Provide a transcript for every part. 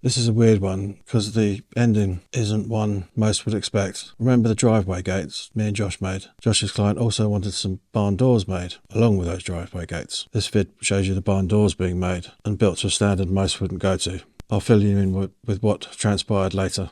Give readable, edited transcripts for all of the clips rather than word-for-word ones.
This is a weird one because the ending isn't one most would expect. Remember the driveway gates me and Josh made? Josh's client also wanted some barn doors made along with those driveway gates. This vid shows you the barn doors being made and built to a standard most wouldn't go to. I'll fill you in with what transpired later.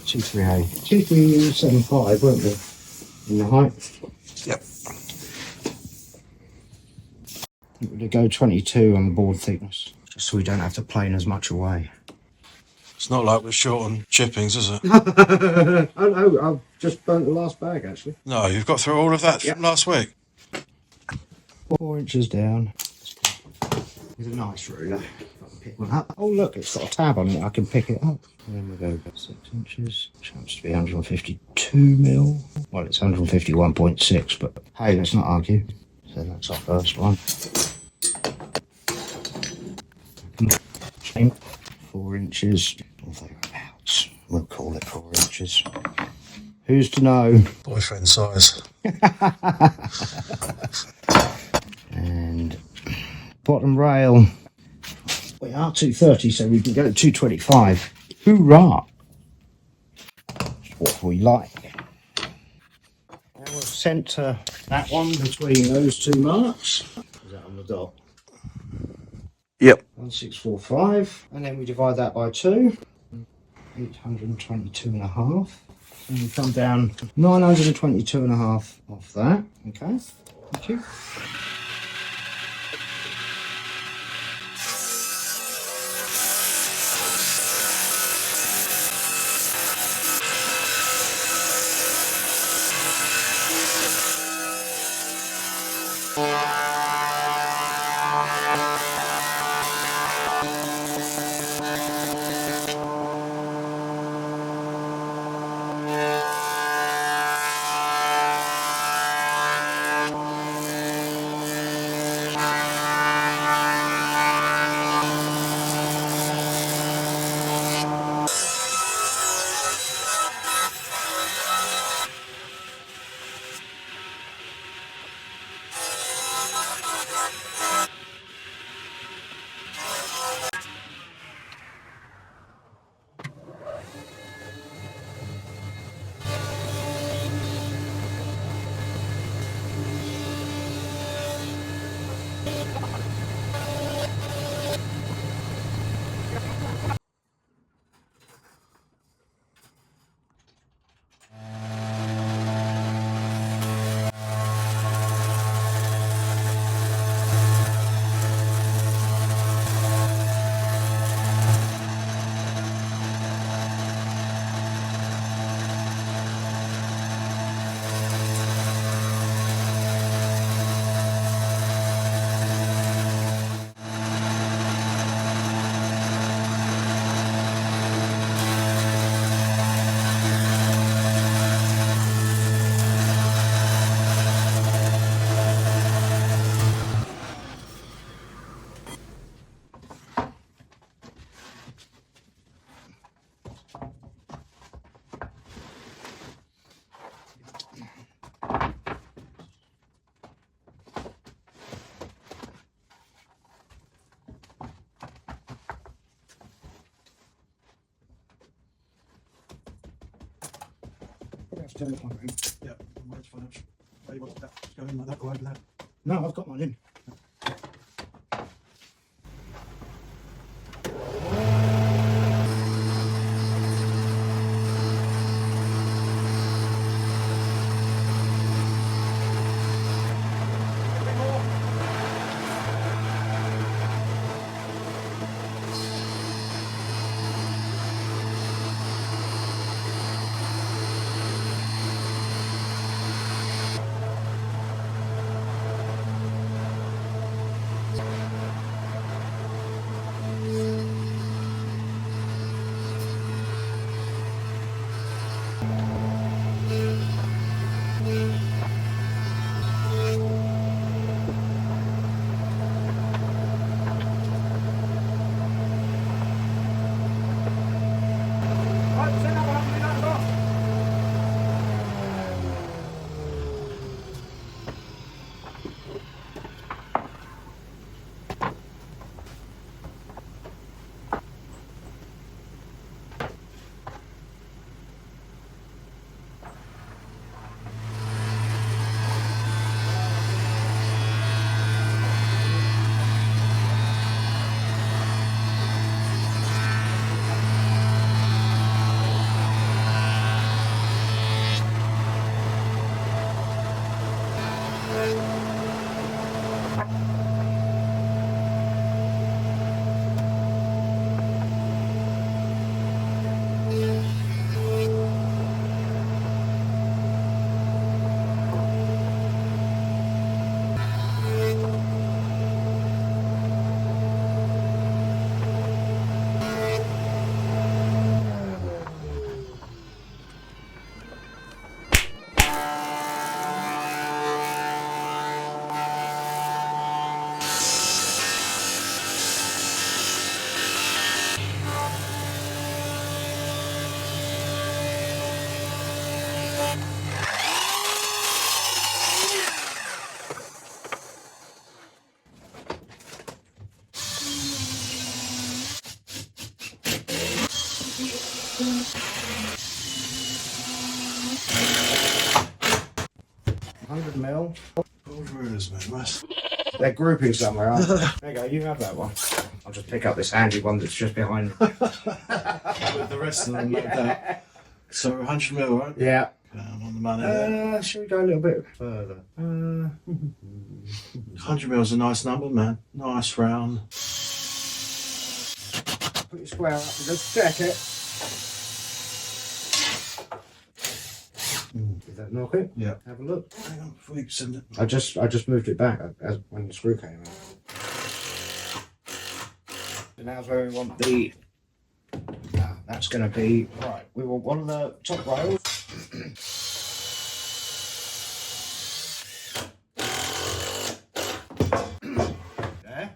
T3A, 2375, weren't we? In the height. Yep. We're going to go 22 on the board thickness, just so we don't have to plane as much away. It's not like we're short on chippings, is it? Oh no, I've just burnt the last bag actually. No, you've got through all of that from last week. 4 inches down. It's a nice ruler. I can pick one up. Oh look, it's got a tab on it. I can pick it up. And then we go about 6 inches. Chance to be 152 mil. Well, it's 151.6, but hey, let's not argue. So that's our first one. Same. 4 inches. Or thereabouts. We'll call it 4 inches. Who's to know? Boyfriend size. And bottom rail. We are 230, so we can go to 225. Hoorah! That's what we like. And we'll centre that one between those two marks. Is that on the dot? Yep. 1645. And then we divide that by 2. 822 and a half. And we come down 922 and a half off that. Okay. Thank you. Turn the plug in. Yeah, that's fine. You want that to go in like that or over that? No, I've got mine in. mil. All the rulers, mate. Nice. They're grouping somewhere, aren't they? There you go, you have that one. I'll just pick up this handy one that's just behind. With the rest of them, no doubt. So 100 mil, right? Yeah. I'm on the money there. Should we go a little bit further? 100 mil is a nice number, man. Nice round. Put your square up and just check it. Did that knock it? Yeah. Have a look. Hang on before you send it. I just moved it back as when the screw came out. So now's where we want the. That's going to be right. We want one of the top rails. There.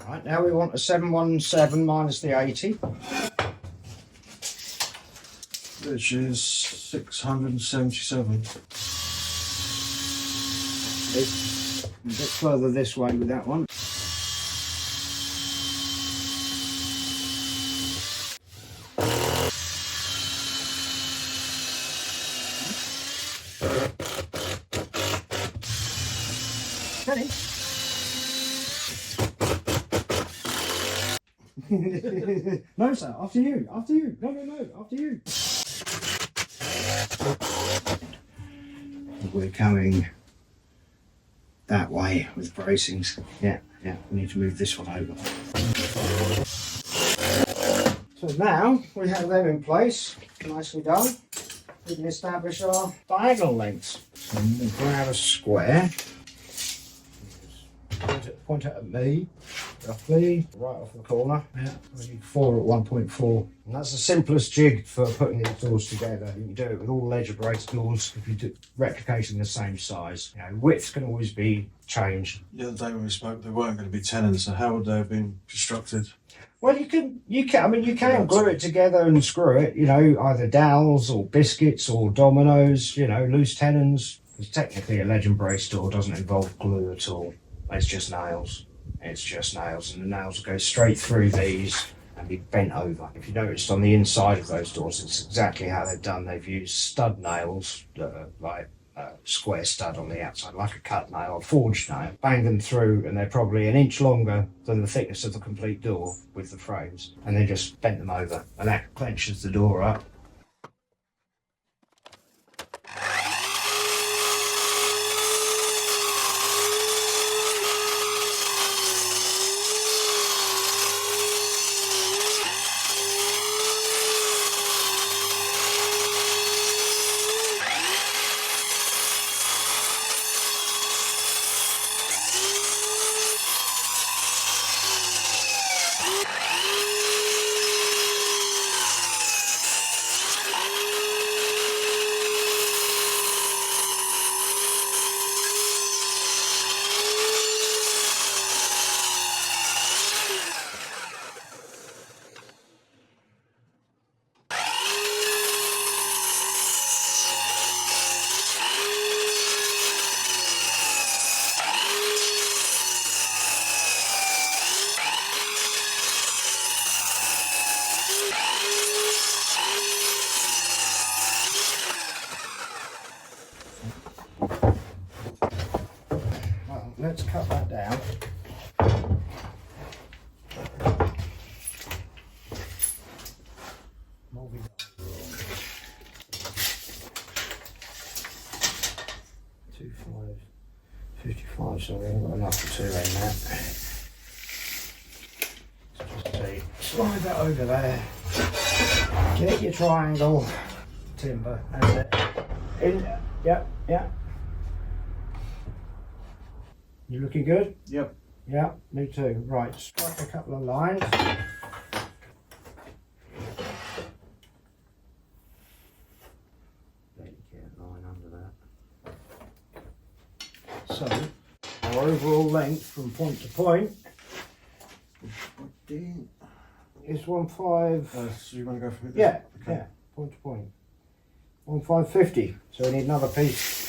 Right, now we want a 717 minus the 80. Which is 677. A bit further this way with that one. Ready? No, sir, after you. No, after you. We're coming that way with bracings. Yeah, we need to move this one over. So now we have them in place, nicely done. We can establish our diagonal lengths. So we'll grab a square. Point it at me, roughly, right off the corner. Yeah, we need 4 at 1.4. And that's the simplest jig for putting these doors together. You can do it with all ledger brace doors if you do replicating the same size. You know, width can always be changed. The other day when we spoke, they weren't going to be tenons, so how would they have been constructed? Well, you can glue it together and screw it, you know, either dowels or biscuits or dominoes, you know, loose tenons. Because technically a legend brace door doesn't involve glue at all. It's just nails. And the nails go straight through these and be bent over. If you noticed on the inside of those doors, it's exactly how they're done. They've used stud nails that are like a square stud on the outside, like a cut nail, a forged nail. Bang them through, and they're probably an inch longer than the thickness of the complete door with the frames. And then just bent them over, and that clenches the door up. Let's cut that down. Moving on. 55, so we haven't got enough for 2 in that. Just slide that over there. Get your triangle timber, that's it. In, yeah. You looking good? Yep. Yeah, me too. Right, strike a couple of lines. Then get a line under that. So, our overall length from point to point is 1.5. So you want to go from it? Yeah, Okay. yeah, point to point. 1.550. So we need another piece.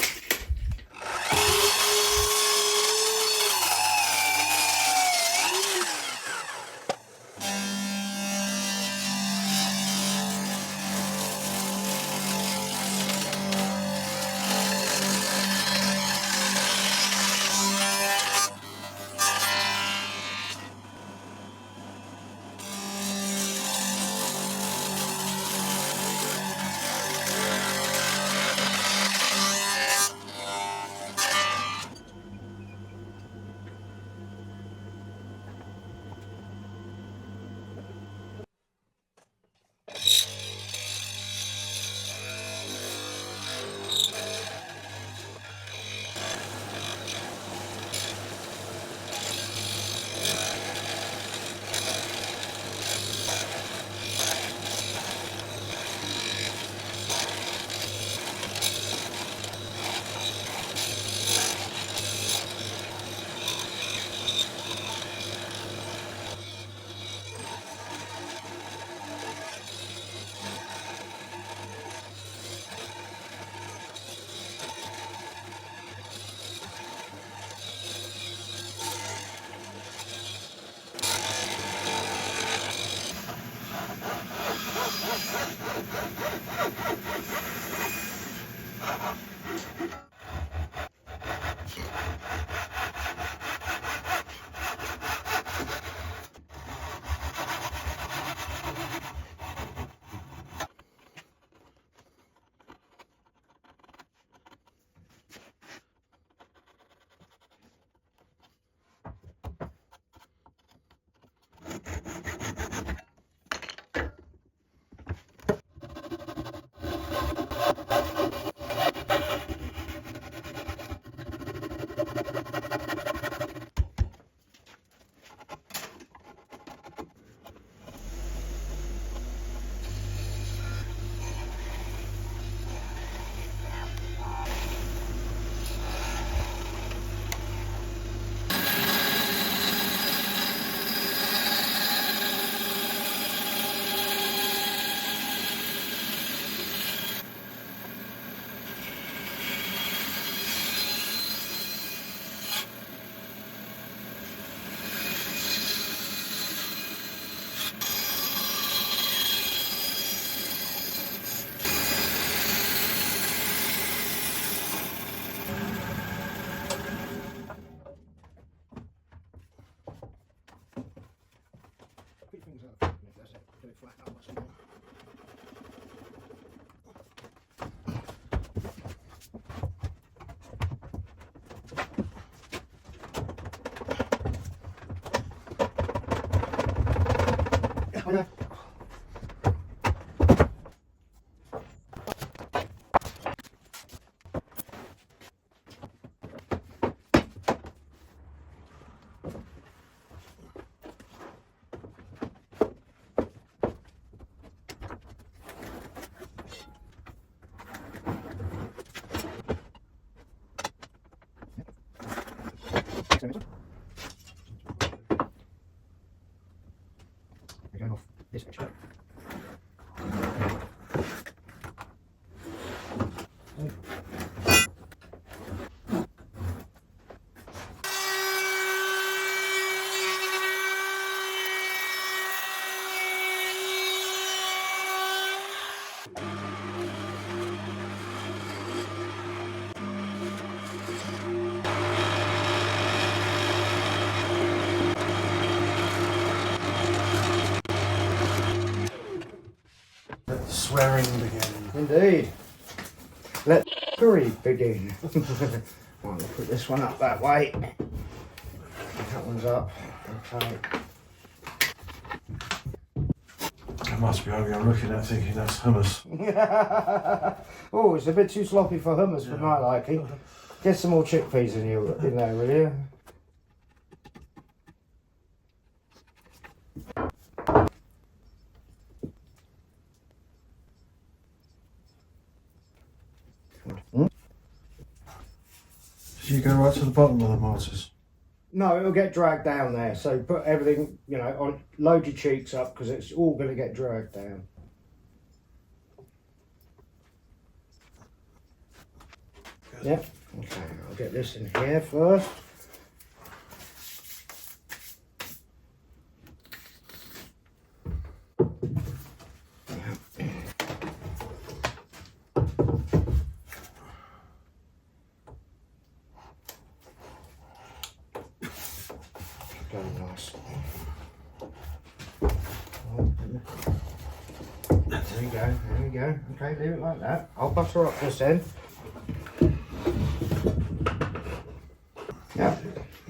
Do it flat up, that's all. Okay. We're going off this edge. Let the swearing begin. Indeed. Let the curry begin. Right, we'll put this one up that way. That one's up. Okay. I must be only I'm looking at thinking that's hummus. Oh, it's a bit too sloppy for hummus for my liking. Get some more chickpeas in there, will you? So you go right to the bottom of the mortars. No, it'll get dragged down there. So put everything, you know, on. Load your cheeks up because it's all going to get dragged down. Good. Yep. Okay, I'll get this in here first. Very nice. There we go, there we go. Okay, leave it like that. I'll butter up this end. Yep.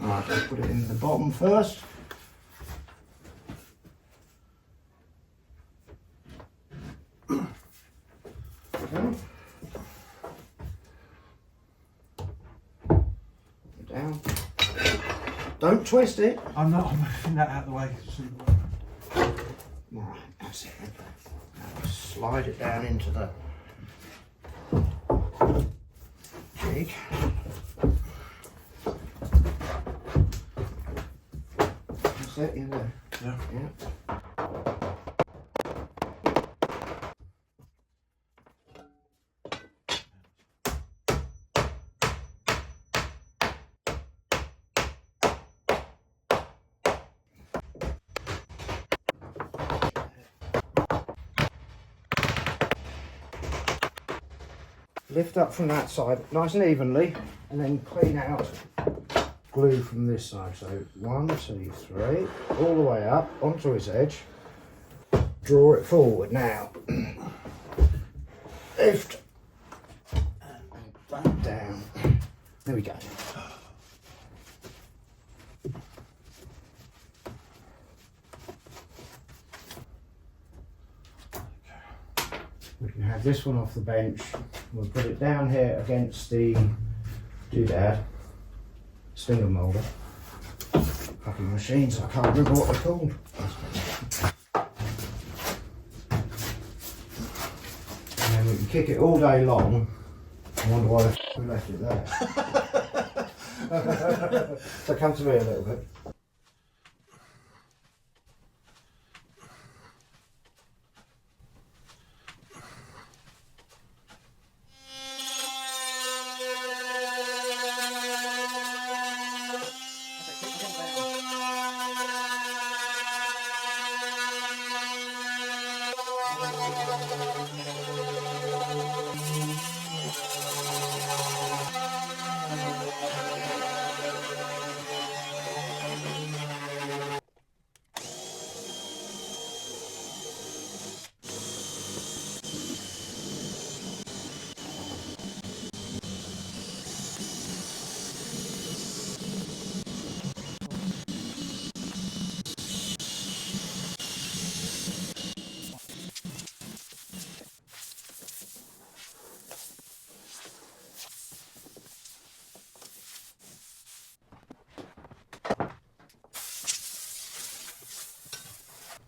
Alright, let's put it in the bottom first. Okay. Down. Don't twist it. I'm moving that out of the way. Right, that's it. Now slide it down into the jig. That's it, in there. Yeah. Yeah. Lift up from that side nice and evenly and then clean out glue from this side. So 1, 2, 3, all the way up onto its edge. Draw it forward now. Lift and back down. There we go. We can have this one off the bench. We'll put it down here against the doodad slinger moulder. Fucking machines, I can't remember what they're called. And then we can kick it all day long. I wonder why the we left it there. So come to me a little bit.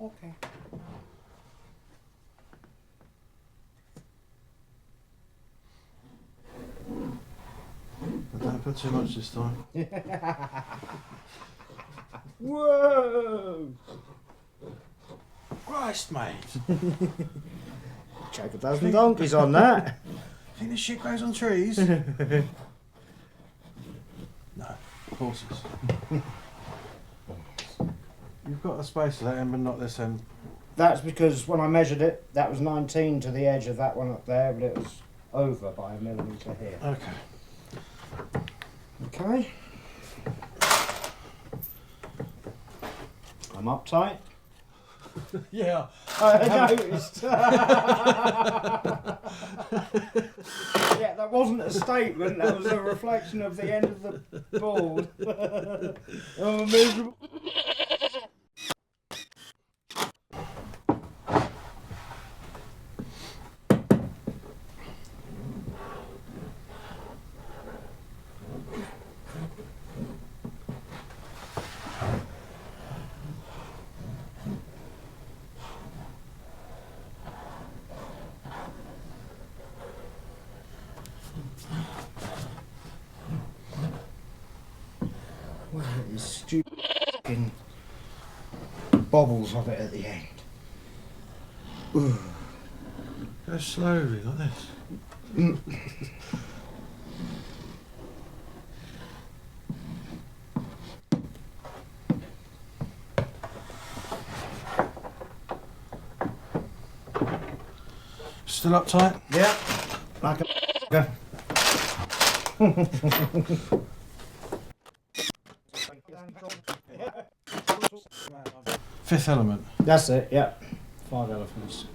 Okay. But don't put too much this time. Whoa! Christ, mate. Choke a dozen donkeys on that. Think this shit grows on trees? No, horses. You've got a space at that end, but not this end. That's because when I measured it, that was 19 to the edge of that one up there, but it was over by a millimetre here. Okay. Okay. I'm uptight. Yeah. I noticed. Yeah, that wasn't a statement, that was a reflection of the end of the board. Oh, miserable. Well, it is stupid bobbles of it at the end. Ooh. Go slowly, like this. Still uptight? Yeah. Like a Fifth Element. That's it, yeah. 5 elephants.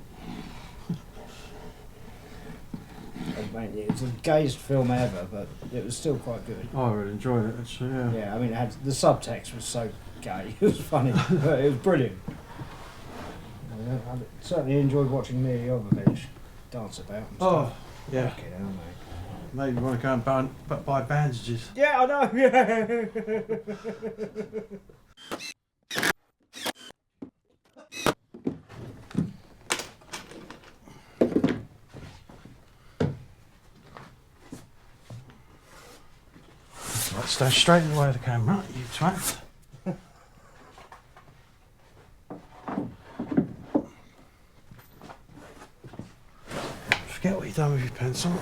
And mate, it was the gayest film ever, but it was still quite good. Oh, I really enjoyed it, actually, yeah. Yeah, I mean, it had, the subtext was so gay. It was funny, but it was brilliant. I certainly enjoyed watching me and the other bench dance about and Oh, stuff. yeah. Fucking hell, mate. Maybe you want to go and buy bandages. Yeah, I know. Yeah. Right, stay straight in the way of the camera, you twat. Forget what you've done with your pencil.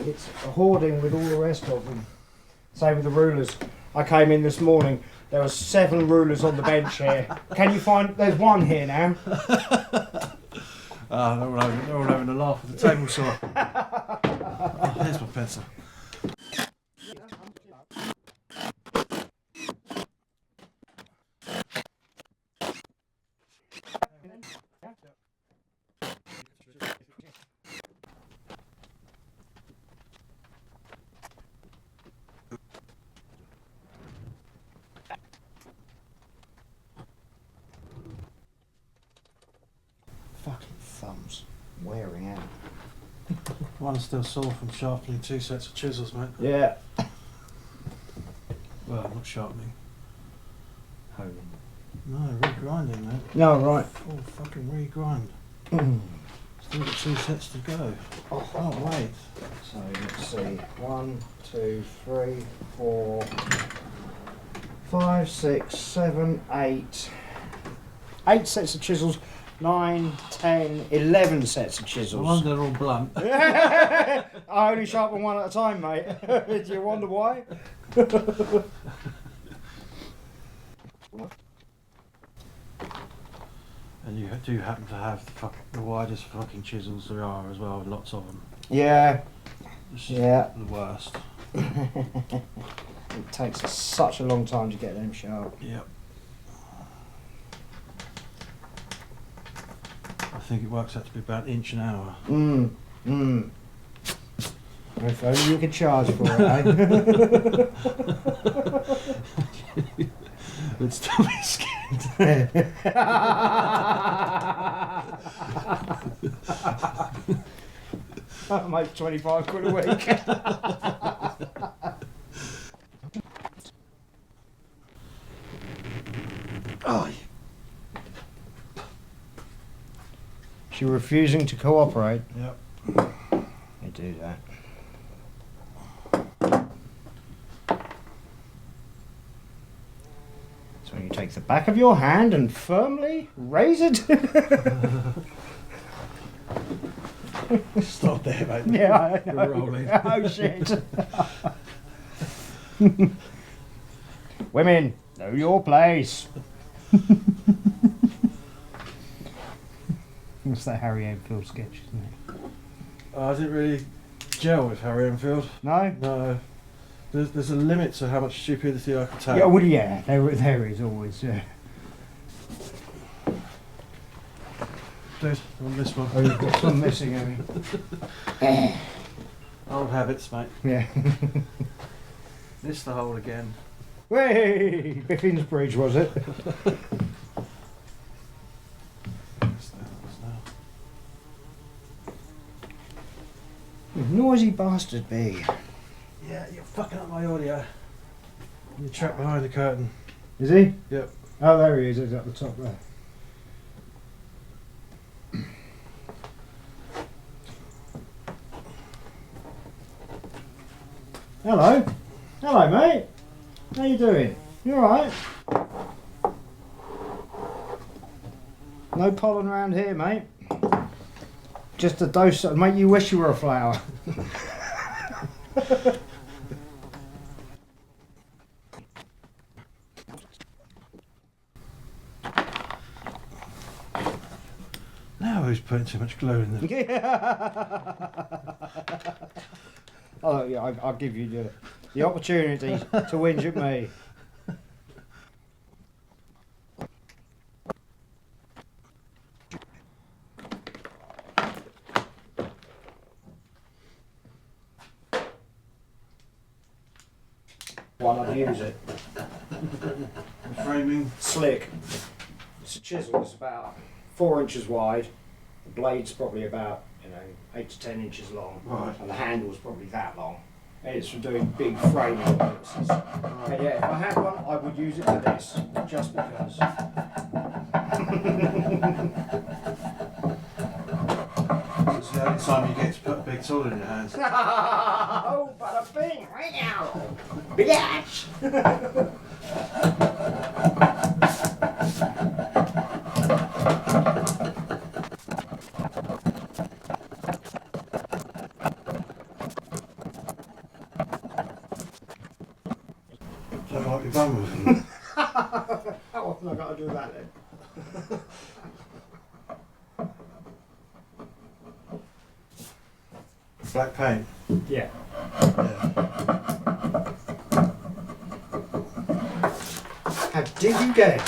It's a hoarding with all the rest of them. Same with the rulers. I came in this morning. There were 7 rulers on the bench here. Can you find? There's one here now. They're all having a laugh at the table saw. Oh, here's my pencil. Fucking thumbs wearing out. One's still sore from sharpening 2 sets of chisels, mate. Yeah. Well, not sharpening. Honing. No, regrinding, mate. No, right. Full fucking regrind. Still got 2 sets to go. Oh, Oh, wait. so let's see. 1, 2, 3, 4, 5, 6, 7, 8. 8 sets of chisels. 9, 10, 11 sets of No chisels. wonder they're all blunt. I only sharpen one at a time, mate. Do you wonder why? And you do happen to have the widest fucking chisels there are as well, lots of them. Yeah. It's just Yeah. the worst. It takes us such a long time to get them sharp. Yep. I think it works out to be about 1 inch an hour. If only you could charge for it, eh? It'd still be skinned. That makes 25 quid a week. Oh, She refusing to cooperate. yep. They do that. So you take the back of your hand and firmly raise it. Stop there, mate. Yeah, I know. We're rolling. Oh shit. Women, know your place. It's that Harry Enfield sketch, isn't it? I didn't really gel with Harry Enfield. No? No. There's a limit to how much stupidity I can take. Yeah, well, yeah, there is always, yeah. Dude, on this one. Oh, you've got some missing, have you? Old habits, mate. Yeah. Missed the hole again. Way! Biffin's Bridge, was it? Noisy bastard, B. Yeah, you're fucking up my audio. You're trapped behind the curtain. Is he? Yep. Oh, there he is. He's at the top there. Hello. Hello, mate. How you doing? You alright? No pollen around here, mate. Just a dose that'll make you wish you were a flower. Now who's putting too much glue in there? Oh, yeah, I'll give you the opportunity to whinge at me. Why not use it? Framing. Slick. It's a chisel. It's about 4 inches wide. The blade's probably about 8 to 10 inches long, Right. and the handle's probably that long. And it's for doing big framing purposes. And yeah, if I had one, I would use it for this, just because. It's the only time you get to put a big tool in your hands. Oh, bada bing, right now, bitch. That might be bum with them. How often I got to do that then? Black paint. Yeah. Yeah. How did you get it?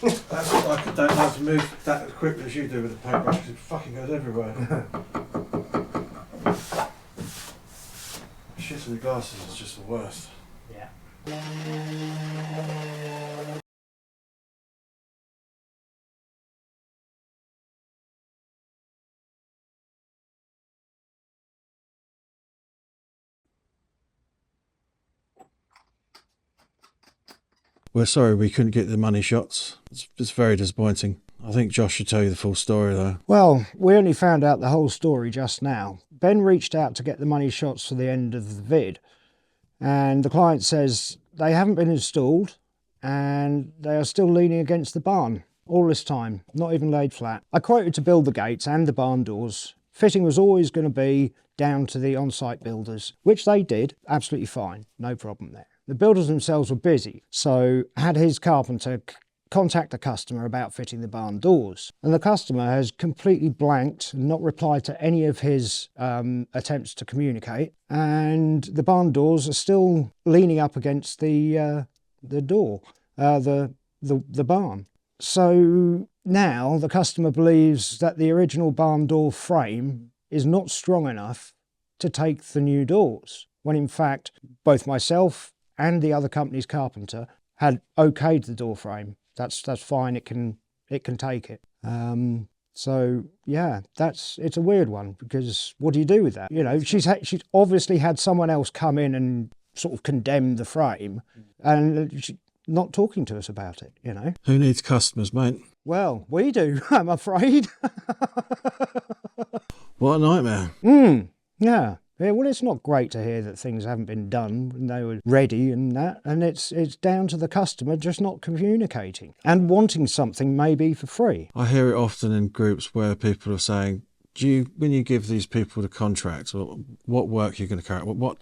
That's what I don't like to move that as quickly as you do with the paintbrush because it fucking goes everywhere. Shit in the glasses is just the worst. Yeah. We're sorry we couldn't get the money shots. It's very disappointing. I think Josh should tell you the full story though. Well, we only found out the whole story just now. Ben reached out to get the money shots for the end of the vid, and the client says they haven't been installed and they are still leaning against the barn all this time, not even laid flat. I quoted to build the gates and the barn doors. Fitting was always going to be down to the on-site builders, which they did absolutely fine, no problem there. The builders themselves were busy, so had his carpenter contact the customer about fitting the barn doors. And the customer has completely blanked and not replied to any of his attempts to communicate. And the barn doors are still leaning up against the door, the barn. So now the customer believes that the original barn door frame is not strong enough to take the new doors, when in fact both myself and the other company's carpenter had okayed the door frame. That's fine. It can take it. So yeah, it's a weird one, because what do you do with that? You know, she's obviously had someone else come in and sort of condemn the frame, and not talking to us about it, you know. Who needs customers, mate? Well, we do, I'm afraid. What a nightmare. Yeah. Yeah, well, it's not great to hear that things haven't been done when they were ready and that, and it's down to the customer just not communicating and wanting something maybe for free. I hear it often in groups where people are saying, when you give these people the contract or what work you're going to carry out, what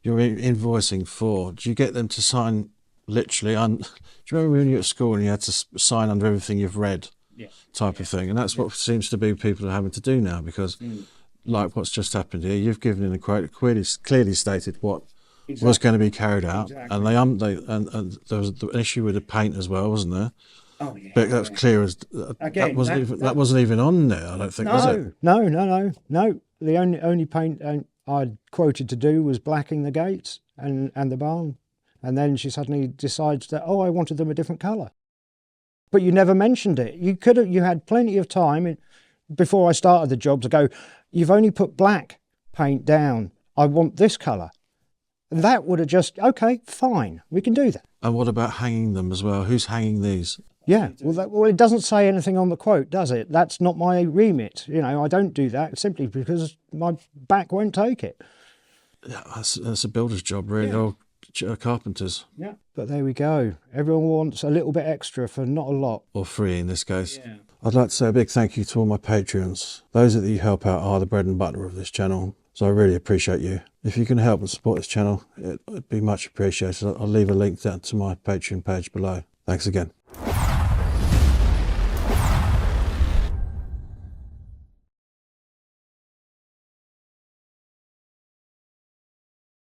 you're invoicing for, do you get them to sign literally do you remember when you were at school and you had to sign under everything you've read type of thing? And that's what seems to be people are having to do now, because like what's just happened here, you've given in a quote, clearly stated what was going to be carried out, and and there was an issue with the paint as well, wasn't there? Oh yeah, but that was clear as again, that wasn't even on there, I don't think, was it? No. The only paint I'd quoted to do was blacking the gates and the barn, and then she suddenly decides that, oh, I wanted them a different colour. But you never mentioned it. You had plenty of time before I started the job to go, you've only put black paint down, I want this colour. And that would have just, okay, fine, we can do that. And what about hanging them as well? Who's hanging these? Yeah, well, it doesn't say anything on the quote, does it? That's not my remit. You know, I don't do that simply because my back won't take it. Yeah, that's a builder's job, really, or carpenters. Yeah. But there we go. Everyone wants a little bit extra for not a lot. Or free in this case. Yeah. I'd like to say a big thank you to all my Patreons. Those that you help out are the bread and butter of this channel, so I really appreciate you. If you can help and support this channel, it'd be much appreciated. I'll leave a link down to my Patreon page below. Thanks again.